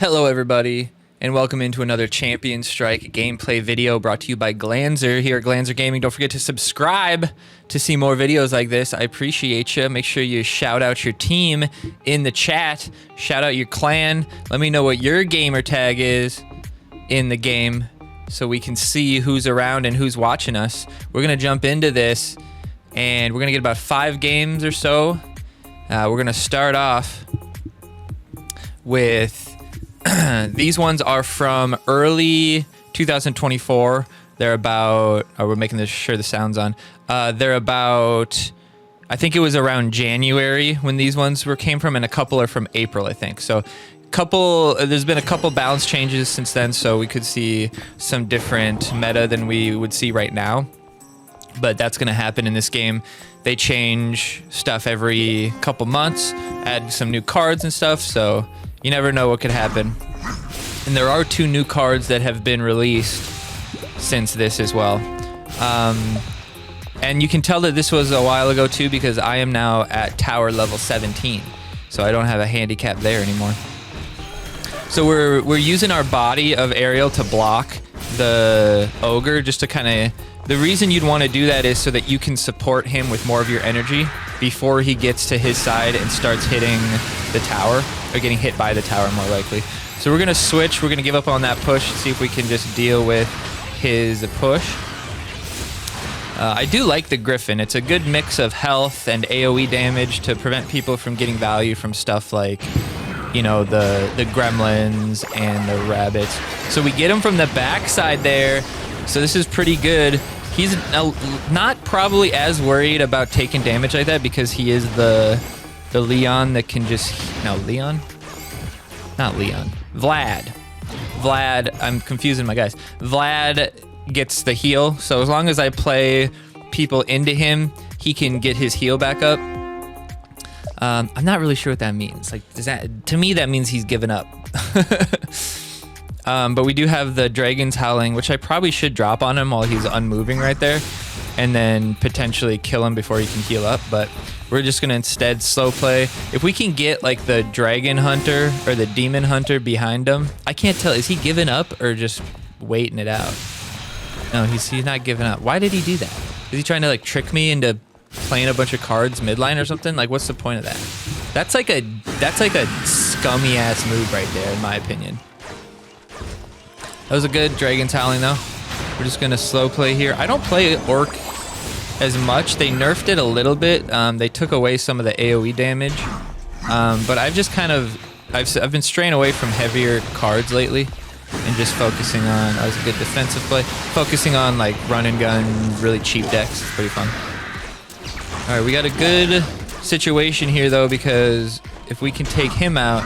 Hello everybody, and welcome into another Champion Strike gameplay video brought to you by Glanzer here at Glanzer Gaming. Don't forget to subscribe to see more videos like this. I appreciate you. Make sure you shout out your team in the chat. Shout out your clan. Let me know what your gamer tag is in the game so we can see who's around and who's watching us. We're going to jump into this, and we're going to get about 5 games or so. We're going to start off with... These ones are from early 2024. They're about, we're making sure the sound's on. They're about, I think it was around January when these ones came from, and a couple are from April, I think. So there's been a couple balance changes since then, so we could see some different meta than we would see right now. But that's going to happen in this game. They change stuff every couple months, add some new cards and stuff, so you never know what could happen. And there are 2 new cards that have been released since this as well. And you can tell that this was a while ago too, because I am now at tower level 17. So I don't have a handicap there anymore. So we're using our body of Ariel to block the Ogre, just to kind of... The reason you'd want to do that is so that you can support him with more of your energy before he gets to his side and starts hitting the tower, or getting hit by the tower more likely. So we're going to switch. We're going to give up on that push and see if we can just deal with his push. I do like the Griffin. It's a good mix of health and AoE damage to prevent people from getting value from stuff like, you know, the gremlins and the rabbits. So we get him from the backside there. So this is pretty good. He's not probably as worried about taking damage like that because he is the Leon that can just... No, Leon? Not Leon. Vlad, I'm confusing my guys. Vlad gets the heal, so as long as I play people into him, he can get his heal back up. I'm not really sure what that means. Like, to me, that means he's given up. But we do have the Dragon's Howling, which I probably should drop on him while he's unmoving right there, and then potentially kill him before he can heal up. But we're just gonna instead slow play. If we can get like the Dragon Hunter or the Demon Hunter behind him, I can't tell. Is he giving up or just waiting it out? No, he's not giving up. Why did he do that? Is he trying to like trick me into playing a bunch of cards midline or something? Like, what's the point of that? That's like a scummy ass move right there, in my opinion. That was a good Dragon's Howling though. We're just gonna slow play here. I don't play Orc as much. They nerfed it a little bit. They took away some of the AoE damage. But I've just kind of, I've been straying away from heavier cards lately and just focusing on, that was a good defensive play, focusing on like run and gun, really cheap decks. It's pretty fun. All right, we got a good situation here though, because if we can take him out,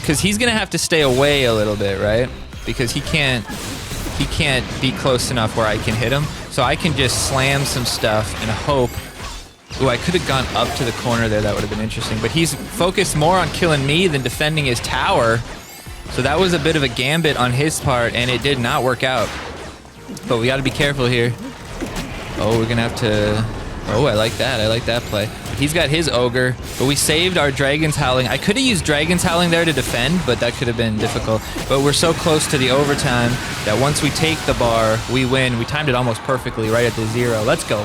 because he's gonna have to stay away a little bit, right? Because he can't be close enough where I can hit him. So I can just slam some stuff and hope. Ooh, I could have gone up to the corner there. That would have been interesting. But he's focused more on killing me than defending his tower. So that was a bit of a gambit on his part, and it did not work out. But we got to be careful here. Oh, we're gonna have to... Oh, I like that. I like that play. He's got his Ogre, but we saved our Dragon's Howling. I could have used Dragon's Howling there to defend, but that could have been difficult. But we're so close to the overtime that once we take the bar, we win. We timed it almost perfectly right at the 0. Let's go.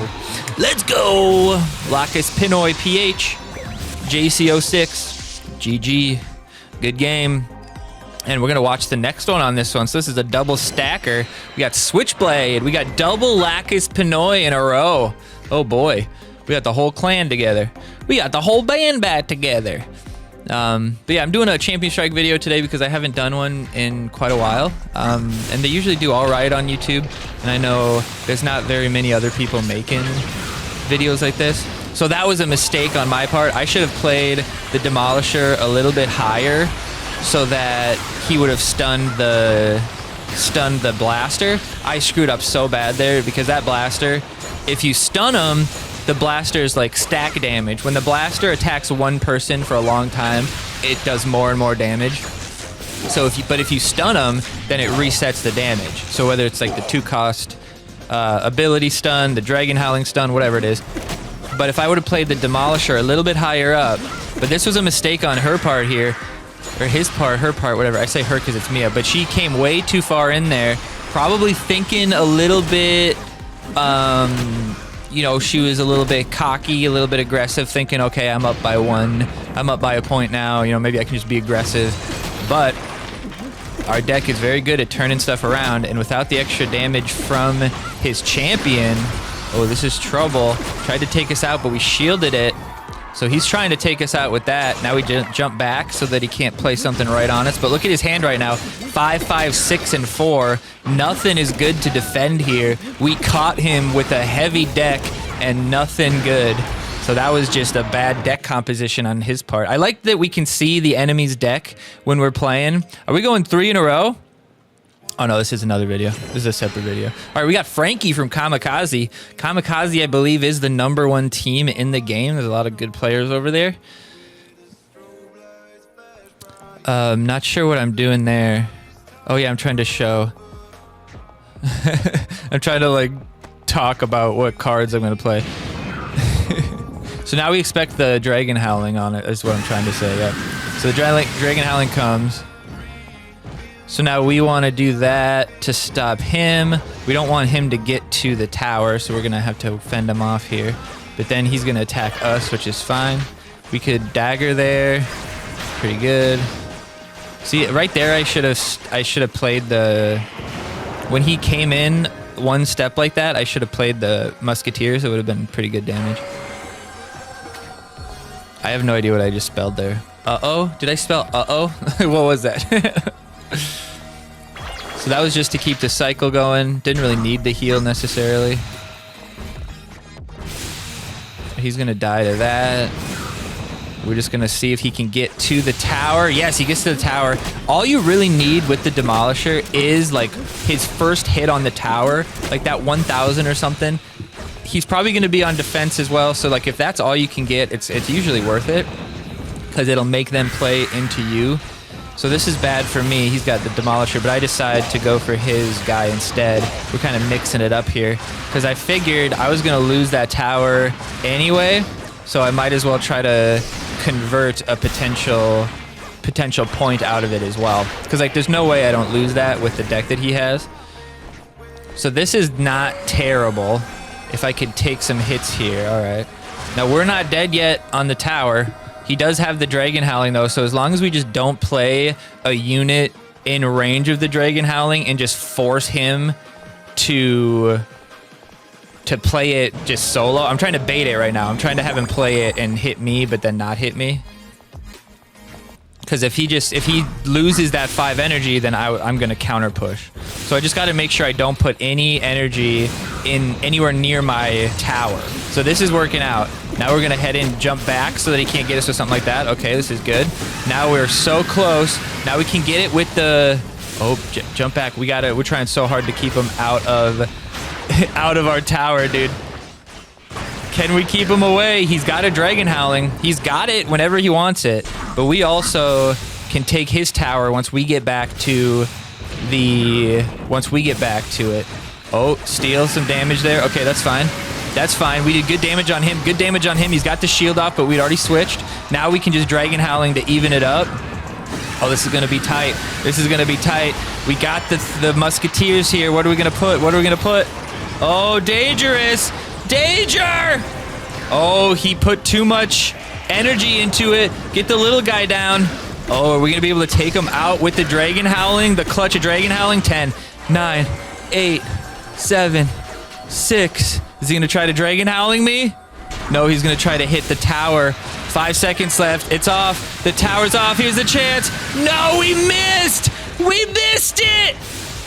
Let's go! Lacus Pinoy PH. JC06. GG. Good game. And we're going to watch the next one on this one. So this is a double stacker. We got Switchblade. We got double Lacus Pinoy in a row. Oh boy, we got the whole clan together. We got the whole band back together. But yeah, I'm doing a Champion Strike video today because I haven't done one in quite a while. And they usually do all right on YouTube. And I know there's not very many other people making videos like this. So that was a mistake on my part. I should have played the Demolisher a little bit higher so that he would have stunned the blaster. I screwed up so bad there because that blaster, if you stun him, the blaster is like stack damage. When the blaster attacks one person for a long time, it does more and more damage. So if you stun him, then it resets the damage. So whether it's like the 2-cost ability stun, the Dragon Howling stun, whatever it is. But if I would have played the Demolisher a little bit higher up, but this was a mistake on her part here. or his part, her part, whatever. I say her because it's Mia, but she came way too far in there, probably thinking a little bit, you know, she was a little bit cocky, a little bit aggressive, thinking, okay, I'm up by 1, I'm up by a point now, you know, maybe I can just be aggressive. But our deck is very good at turning stuff around, and without the extra damage from his champion, oh, this is trouble. Tried to take us out, but we shielded it. So he's trying to take us out with that. Now we jump back so that he can't play something right on us. But look at his hand right now. 5, 5, 6, and 4. Nothing is good to defend here. We caught him with a heavy deck and nothing good. So that was just a bad deck composition on his part. I like that we can see the enemy's deck when we're playing. Are we going 3 in a row? Oh no, this is another video. This is a separate video. All right, we got Frankie from Kamikaze. Kamikaze, I believe, is the #1 team in the game. There's a lot of good players over there. Not sure what I'm doing there. Oh yeah, I'm trying to show. I'm trying to like talk about what cards I'm gonna play. So now we expect the Dragon Howling on it, is what I'm trying to say, yeah. So the Dragon Howling comes. So now we want to do that to stop him. We don't want him to get to the tower, so we're going to have to fend him off here. But then he's going to attack us, which is fine. We could dagger there. Pretty good. See, right there, I should have played the... When he came in one step like that, I should have played the Musketeers. It would have been pretty good damage. I have no idea what I just spelled there. Uh-oh? Did I spell uh-oh? What was that? So that was just to keep the cycle going. Didn't really need the heal necessarily. He's gonna die to that. We're just gonna see if he can get to the tower. Yes, he gets to the tower. All you really need with the Demolisher is like his first hit on the tower, like that 1000 or something. He's probably gonna be on defense as well. So like if that's all you can get, it's usually worth it because it'll make them play into you. So this is bad for me. He's got the Demolisher, but I decide to go for his guy instead. We're kind of mixing it up here because I figured I was going to lose that tower anyway, so I might as well try to convert a potential point out of it as well. Because like there's no way I don't lose that with the deck that he has. So this is not terrible if I could take some hits here. All right. Now we're not dead yet on the tower. He does have the Dragon Howling though, so as long as we just don't play a unit in range of the Dragon Howling and just force him to play it just solo. I'm trying to bait it right now. I'm trying to have him play it and hit me, but then not hit me. Because if he loses that 5 energy, then I'm gonna counter push. So I just got to make sure I don't put any energy in anywhere near my tower. So this is working out. Now we're gonna head in, jump back so that he can't get us with something like that. Okay, this is good. Now we're so close. Now we can get it with the... Oh, jump back. We're trying so hard to keep him out of our tower, dude. Can we keep him away? He's got a Dragon Howling. He's got it whenever he wants it. But we also can take his tower once we get back to it. Oh, steal some damage there. Okay, that's fine. That's fine. We did good damage on him. Good damage on him. He's got the shield off, but we'd already switched. Now we can just Dragon Howling to even it up. Oh, this is going to be tight. This is going to be tight. We got the Musketeers here. What are we going to put? What are we going to put? Oh, dangerous. Danger! Oh, he put too much energy into it. Get the little guy down. Oh, are we going to be able to take him out with the Dragon Howling? The clutch of Dragon Howling? 10, 9, 8, 7, 6. Is he going to try to Dragon Howling me? No, he's going to try to hit the tower. 5 seconds left. It's off. The tower's off. Here's the chance. No, we missed. We missed it.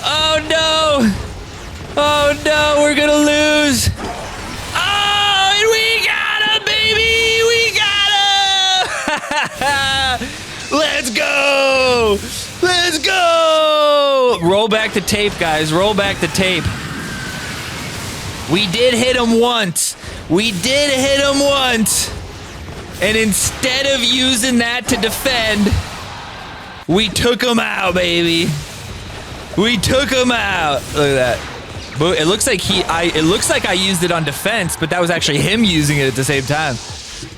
Oh, no. Oh, no. We're going to lose. Oh, and we got him, baby. We got him. Let's go. Let's go. Roll back the tape, guys. Roll back the tape. We did hit him once. We did hit him once. And instead of using that to defend, we took him out, baby. We took him out. Look at that. But it looks like it looks like I used it on defense, but that was actually him using it at the same time.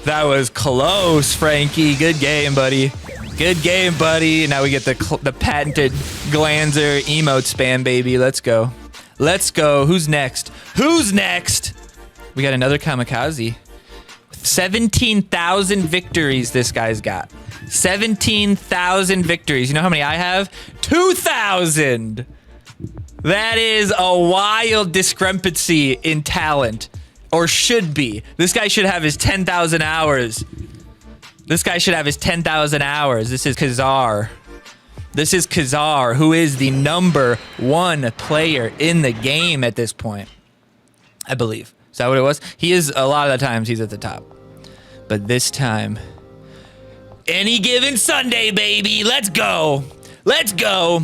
That was close, Frankie. Good game, buddy. Good game, buddy. Now we get the patented Glanzer emote spam, baby. Let's go. Let's go. Who's next? Who's next? We got another kamikaze. 17,000 victories this guy's got. 17,000 victories. You know how many I have? 2,000. That is a wild discrepancy in talent. Or should be. This guy should have his 10,000 hours. This guy should have his 10,000 hours. This is Kazar. This is Kazar, who is the #1 player in the game at this point. I believe. Is that what it was? He is, a lot of the times, he's at the top. But this time, any given Sunday, baby. Let's go. Let's go.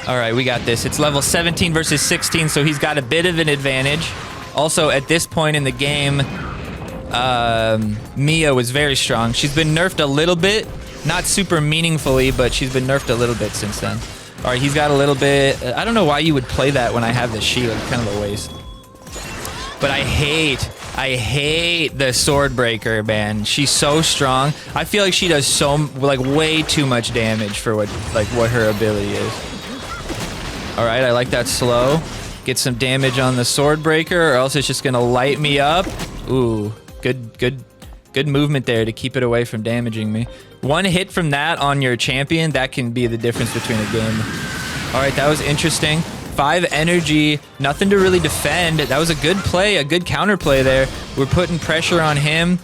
All right, we got this. It's level 17 versus 16, so he's got a bit of an advantage. Also, at this point in the game, Mia was very strong. She's been nerfed a little bit. Not super meaningfully, but she's been nerfed a little bit since then. All right, he's got a little bit. I don't know why you would play that when I have the shield. Kind of a waste. But I hate the sword breaker, man. She's so strong. I feel like she does way too much damage for what her ability is. All right, I like that slow. Get some damage on the sword breaker, or else it's just gonna light me up. Ooh, good movement there to keep it away from damaging me. One hit from that on your champion, that can be the difference between a game. All right, that was interesting. 5 energy, nothing to really defend. That was a good play, a good counter play there. We're putting pressure on him.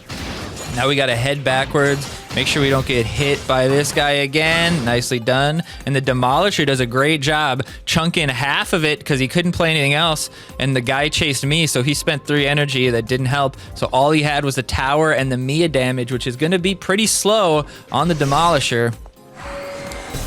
Now we gotta head backwards. Make sure we don't get hit by this guy again. Nicely done. And the Demolisher does a great job chunking half of it because he couldn't play anything else. And the guy chased me, so he spent 3 energy. That didn't help. So all he had was the tower and the Mia damage, which is going to be pretty slow on the Demolisher.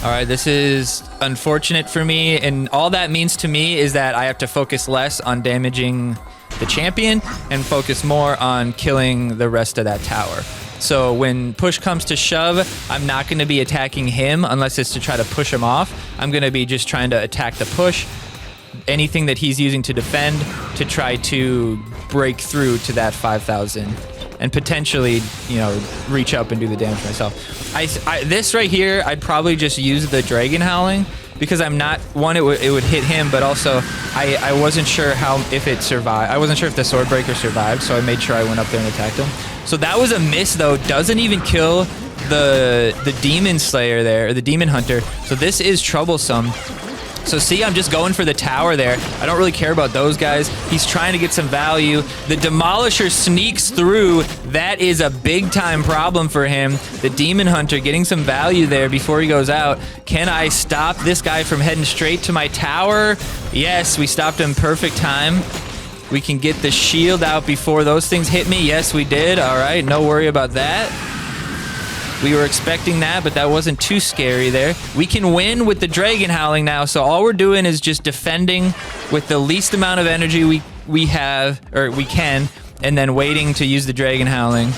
All right, this is unfortunate for me. And all that means to me is that I have to focus less on damaging the champion and focus more on killing the rest of that tower. So when push comes to shove, I'm not going to be attacking him unless it's to try to push him off. I'm going to be just trying to attack the push, anything that he's using to defend, to try to break through to that 5,000 and potentially, you know, reach up and do the damage myself. This right here, I'd probably just use the Dragon Howling because I'm not, one, it would hit him, but also I wasn't sure if it survived. I wasn't sure if the Swordbreaker survived, so I made sure I went up there and attacked him. So that was a miss, though. Doesn't even kill the Demon Slayer there, or the Demon Hunter. So this is troublesome. So see, I'm just going for the tower there. I don't really care about those guys. He's trying to get some value. The Demolisher sneaks through. That is a big time problem for him. The Demon Hunter getting some value there before he goes out. Can I stop this guy from heading straight to my tower? Yes, we stopped him perfect time. We can get the shield out before those things hit me. Yes, we did. All right, no worry about that. We were expecting that, but that wasn't too scary there. We can win with the Dragon Howling now, so all we're doing is just defending with the least amount of energy we have, or we can, and then waiting to use the Dragon Howling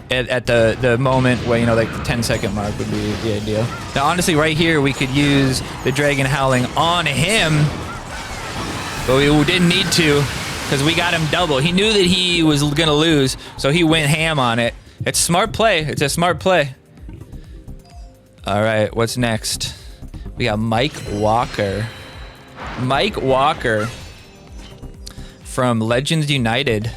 at the moment where, you know, like the 10-second mark would be the ideal. Now, honestly, right here, we could use the Dragon Howling on him, but we didn't need to because we got him double. He knew that he was going to lose, so he went ham on it. It's smart play. It's a smart play. All right, what's next? We got Mike Walker. Mike Walker from Legends United.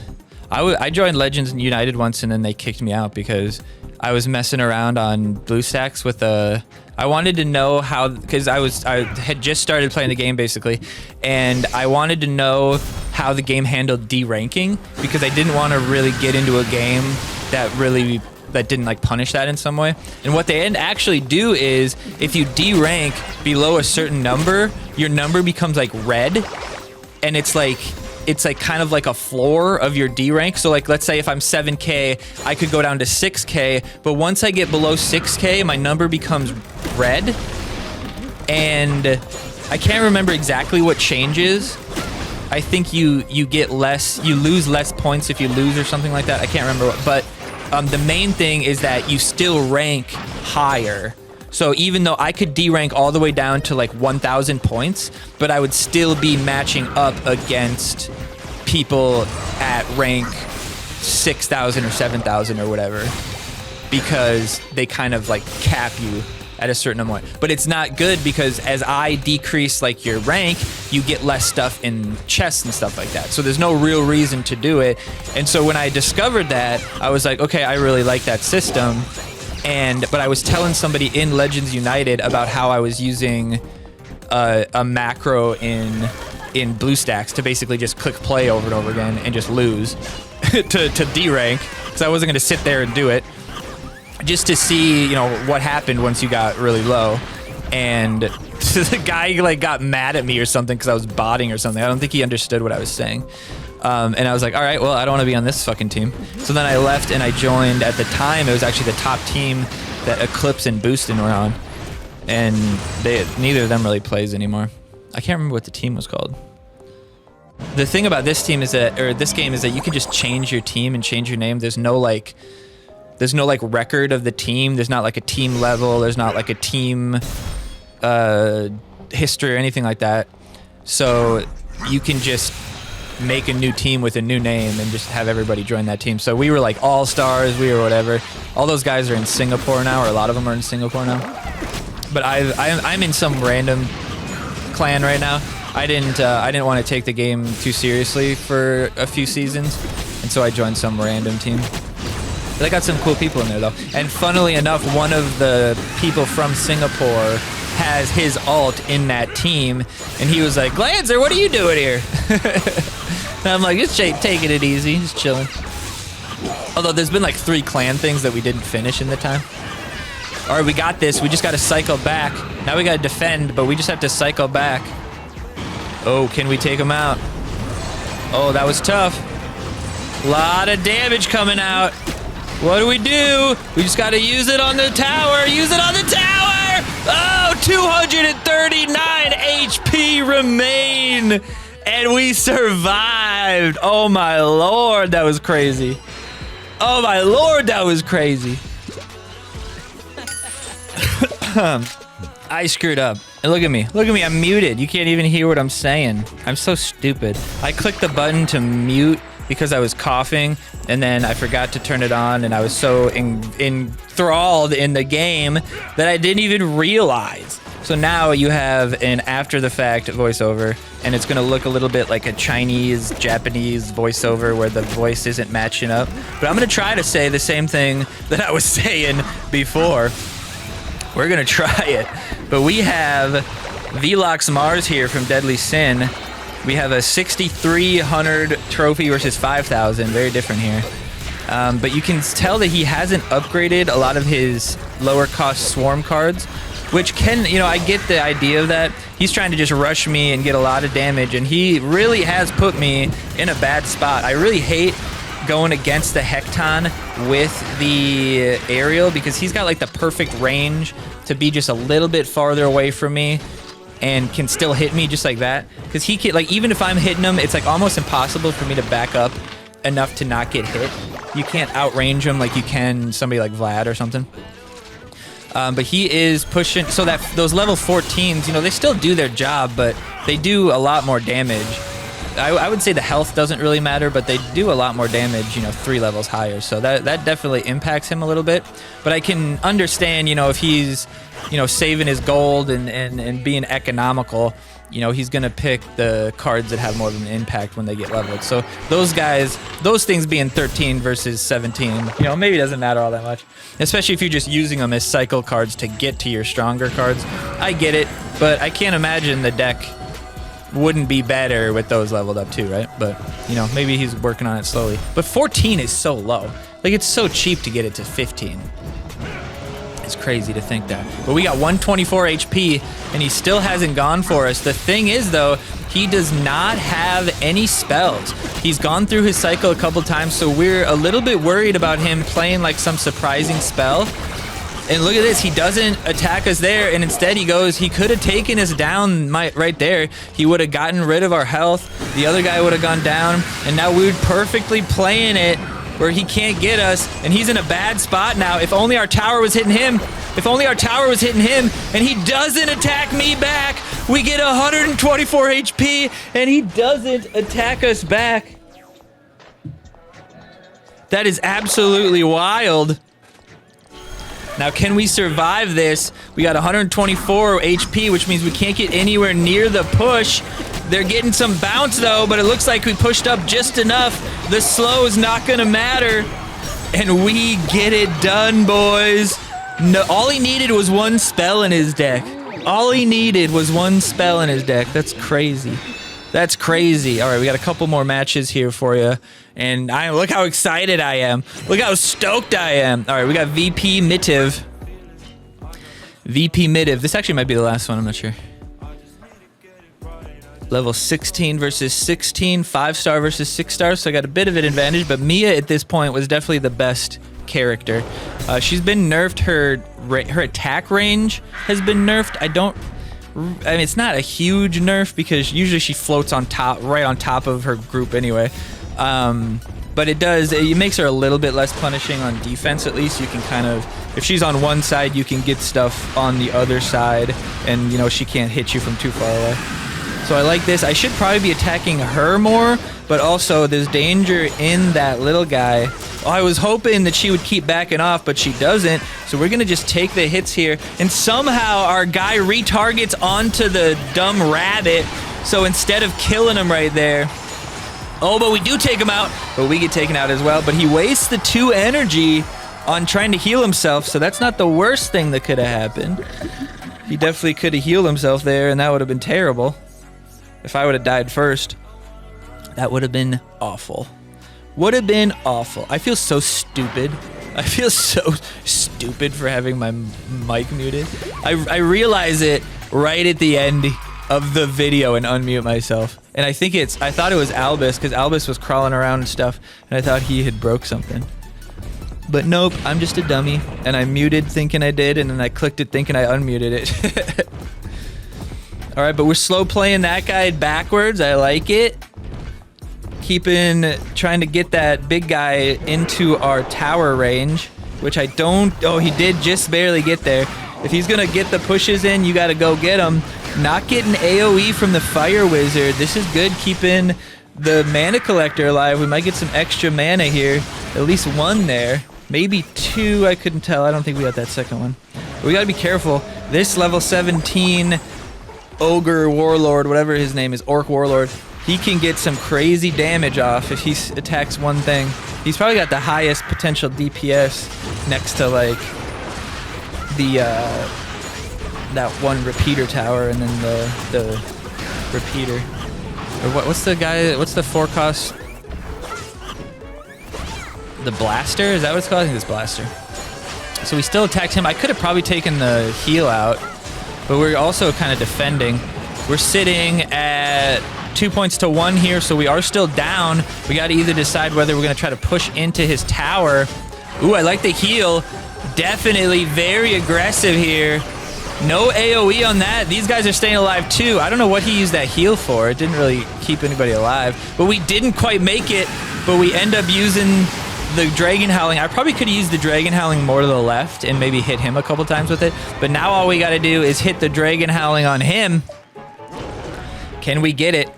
I joined Legends United once, and then they kicked me out because I was messing around on BlueStacks with a... I wanted to know how, because I had just started playing the game basically, and I wanted to know how the game handled deranking because I didn't want to really get into a game that didn't like punish that in some way. And what they actually do is if you derank below a certain number, your number becomes like red, and it's like kind of like a floor of your D rank. So like, let's say if I'm 7K, I could go down to 6K, but once I get below 6K, my number becomes red. And I can't remember exactly what changes. I think you lose less points if you lose or something like that. I can't remember what, but the main thing is that you still rank higher. So even though I could D-rank all the way down to like 1,000 points, but I would still be matching up against people at rank 6,000 or 7,000 or whatever. because they kind of like cap you at a certain amount. But it's not good because as I decrease like your rank, you get less stuff in chests and stuff like that. So there's no real reason to do it. And so when I discovered that, I was like, okay, I really like that system. But I was telling somebody in Legends United about how I was using a macro in BlueStacks to basically just click play over and over again and just lose to D rank, because I wasn't going to sit there and do it, just to see, you know, what happened once you got really low. And the guy like got mad at me or something because I was botting or something. I don't think he understood what I was saying. And I was like, all right, well, I don't want to be on this fucking team. So then I left and I joined, at the time, it was actually the top team that Eclipse and Boostin were on. And neither of them really plays anymore. I can't remember what the team was called. The thing about this team is that, or this game, is that you can just change your team and change your name. There's no like record of the team. There's not like a team level. There's not like a team history or anything like that. So you can just make a new team with a new name and just have everybody join that team. So we were like all-stars, we were whatever. All those guys are in Singapore now, or a lot of them are in Singapore now. But I'm in some random clan right now. I didn't want to take the game too seriously for a few seasons, and so I joined some random team. But I got some cool people in there though. And funnily enough, one of the people from Singapore has his alt in that team, and he was like, "Glancer, what are you doing here?" And I'm like, just taking it easy, just chilling. Although there's been like 3 clan things that we didn't finish in the time. All right, we got this. We just got to cycle back. Now we got to defend, but we just have to cycle back. Oh, can we take him out? Oh, that was tough. A lot of damage coming out. What do? We just got to use it on the tower. Use it on the tower. Oh, 239 HP remain. And we survived. Oh, my Lord. That was crazy. Oh, my Lord. That was crazy. I screwed up. And look at me. Look at me. I'm muted. You can't even hear what I'm saying. I'm so stupid. I clicked the button to mute because I was coughing, and then I forgot to turn it on, and I was so enthralled in the game that I didn't even realize. So now you have an after-the-fact voiceover, and it's going to look a little bit like a Chinese, Japanese voiceover where the voice isn't matching up. But I'm going to try to say the same thing that I was saying before. We're going to try it. But we have Velox Mars here from Deadly Sin. We have a 6,300 trophy versus 5,000. Very different here. But you can tell that he hasn't upgraded a lot of his lower cost swarm cards, which can, you know, I get the idea of that. He's trying to just rush me and get a lot of damage, and he really has put me in a bad spot. I really hate going against the Hecton with the aerial because he's got like the perfect range to be just a little bit farther away from me and can still hit me just like that. Because he can, like, even if I'm hitting him, it's like almost impossible for me to back up enough to not get hit. You can't outrange him like you can somebody like Vlad or something. But he is pushing, so that those level 14s, you know, they still do their job, but they do a lot more damage. I would say the health doesn't really matter, but they do a lot more damage, you know, 3 levels higher. So that definitely impacts him a little bit. But I can understand, you know, if he's, you know, saving his gold and being economical, you know, he's going to pick the cards that have more of an impact when they get leveled. So those guys, those things being 13 versus 17, you know, maybe doesn't matter all that much. Especially if you're just using them as cycle cards to get to your stronger cards. I get it, but I can't imagine the deck wouldn't be better with those leveled up too, right? But, you know, maybe he's working on it slowly. But 14 is so low. Like, it's so cheap to get it to 15. It's crazy to think that. But we got 124 HP, and he still hasn't gone for us. The thing is, though, he does not have any spells. He's gone through his cycle a couple times, so we're a little bit worried about him playing, like, some surprising spell. And look at this, he doesn't attack us there, and instead he goes, he could have taken us down right there. He would have gotten rid of our health. The other guy would have gone down, and now we're perfectly playing it where he can't get us, and he's in a bad spot now. If only our tower was hitting him. If only our tower was hitting him, and he doesn't attack me back. We get 124 HP, and he doesn't attack us back. That is absolutely wild. Now, can we survive this? We got 124 HP, which means we can't get anywhere near the push. They're getting some bounce, though, but it looks like we pushed up just enough. The slow is not going to matter. And we get it done, boys. No, all he needed was one spell in his deck. All he needed was one spell in his deck. That's crazy. That's crazy. All right, we got a couple more matches here for you. And look how excited I am. Look how stoked I am. All right, we got VP Mitiv. VP Mitiv. This actually might be the last one. I'm not sure. Level 16 versus 16. 5-star versus 6-star. So I got a bit of an advantage. But Mia at this point was definitely the best character. She's been nerfed. Her attack range has been nerfed. I mean, it's not a huge nerf because usually she floats on top, right on top of her group anyway. But it makes her a little bit less punishing on defense. At least you can kind of, if she's on one side, you can get stuff on the other side, and you know she can't hit you from too far away. So I like this. I should probably be attacking her more, but also there's danger in that little guy. I was hoping that she would keep backing off, but she doesn't. So we're gonna just take the hits here, and somehow our guy retargets onto the dumb rabbit. So instead of killing him right there, oh, but we do take him out, but we get taken out as well. But he wastes the 2 energy on trying to heal himself, so that's not the worst thing that could have happened. He definitely could have healed himself there, and that would have been terrible. If I would have died first, that would have been awful. Would have been awful. I feel so stupid. I feel so stupid for having my mic muted. I realize it right at the end of the video and unmute myself. And I thought it was Albus, because Albus was crawling around and stuff, and I thought he had broke something. But nope, I'm just a dummy, and I muted thinking I did, and then I clicked it thinking I unmuted it. All right, but we're slow playing that guy backwards. I like it. Trying to get that big guy into our tower range, which I don't. Oh, he did just barely get there. If he's gonna get the pushes in, you gotta go get him. Not getting AoE from the Fire Wizard. This is good, keeping the mana collector alive. We might get some extra mana here. At least 1 there. Maybe 2, I couldn't tell. I don't think we got that second one. But we gotta be careful. This level 17 Ogre Warlord, whatever his name is, Orc Warlord, he can get some crazy damage off if he attacks one thing. He's probably got the highest potential DPS next to like the that one repeater tower, and then the repeater. Or what's the guy? What's the 4-cost? The blaster? Is that what it's called? I think it's blaster. So we still attacked him. I could have probably taken the heal out, but we're also kind of defending. We're sitting at 2 points to 1 here, so we are still down. We got to either decide whether we're going to try to push into his tower. Ooh, I like the heal. Definitely very aggressive here. No AoE on that. These guys are staying alive too. I don't know what he used that heal for. It didn't really keep anybody alive. But we didn't quite make it, but we end up using the Dragon Howling. I probably could have used the Dragon Howling more to the left and maybe hit him a couple times with it. But now all we got to do is hit the Dragon Howling on him. Can we get it?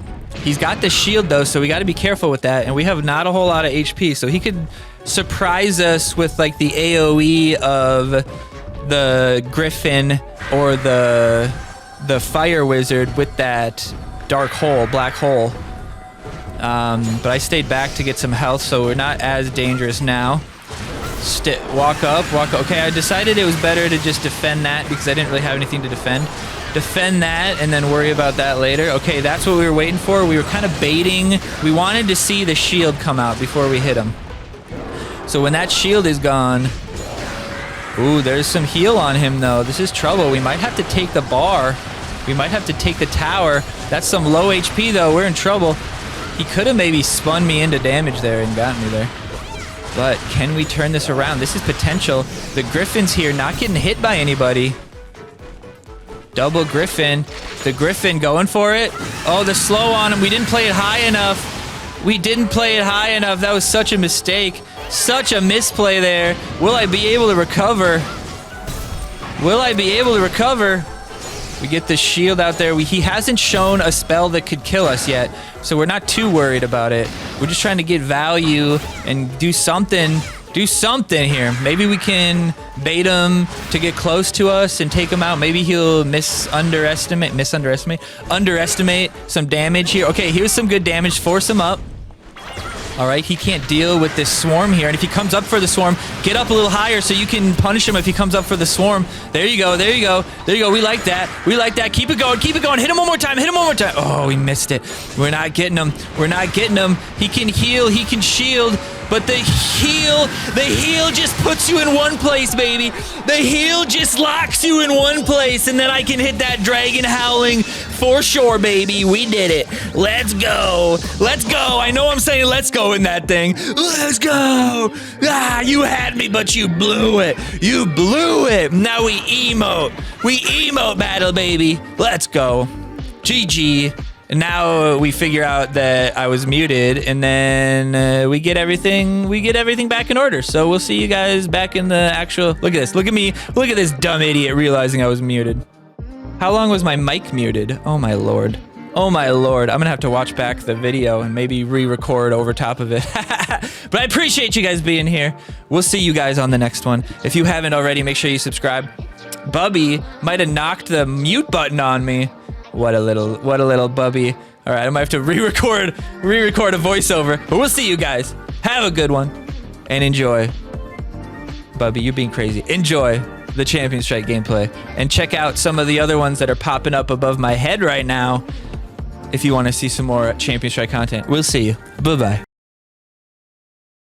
He's got the shield though, so we got to be careful with that. And we have not a whole lot of HP, so he could surprise us with like the AoE of the Griffin or the Fire Wizard with that dark hole, black hole. But I stayed back to get some health, so we're not as dangerous now. Walk up. Okay, I decided it was better to just defend that because I didn't really have anything to defend. Defend that and then worry about that later. Okay, that's what we were waiting for. We were kind of baiting. We wanted to see the shield come out before we hit him. So when that shield is gone... Ooh, there's some heal on him though. This is trouble. We might have to take the bar. We might have to take the tower. That's some low HP though. We're in trouble. He could have maybe spun me into damage there and gotten me there. But can we turn this around? This is potential. The Griffin's here, not getting hit by anybody. Double Griffin. The Griffin going for it. Oh, the slow on him. We didn't play it high enough. We didn't play it high enough. That was such a mistake. Such a misplay there. Will I be able to recover? Will I be able to recover? We get the shield out there. He hasn't shown a spell that could kill us yet, so we're not too worried about it. We're just trying to get value and do something Do something here. Maybe we can bait him to get close to us and take him out. Maybe he'll underestimate some damage here. Okay, here's some good damage. Force him up. All right, he can't deal with this swarm here. And if he comes up for the swarm, get up a little higher so you can punish him if he comes up for the swarm. There you go. There you go. There you go. We like that. We like that. Keep it going. Keep it going. Hit him one more time. Hit him one more time. Oh, we missed it. We're not getting him. We're not getting him. He can heal. He can shield. But the heal just puts you in one place, baby. The heal just locks you in one place, and then I can hit that dragon howling for sure, baby. We did it. Let's go. Let's go. I know I'm saying let's go in that thing. Let's go. Ah, you had me, but you blew it. You blew it. Now we emote. We emote battle, baby. Let's go. GG. And now we figure out that I was muted, and then we get everything back in order. So we'll see you guys back in the actual. Look at this. Look at me. Look at this dumb idiot realizing I was muted. How long was my mic muted? Oh my lord. Oh my lord. I'm gonna have to watch back the video and maybe re-record over top of it. But I appreciate you guys being here. We'll see you guys on the next one. If you haven't already, make sure you subscribe. Bubby might have knocked the mute button on me. What a little bubby. All right, I might have to re-record a voiceover, but we'll see you guys. Have a good one and enjoy. Bubby, you're being crazy. Enjoy the Champion Strike gameplay and check out some of the other ones that are popping up above my head right now if you want to see some more Champion Strike content. We'll see you. Bye-bye.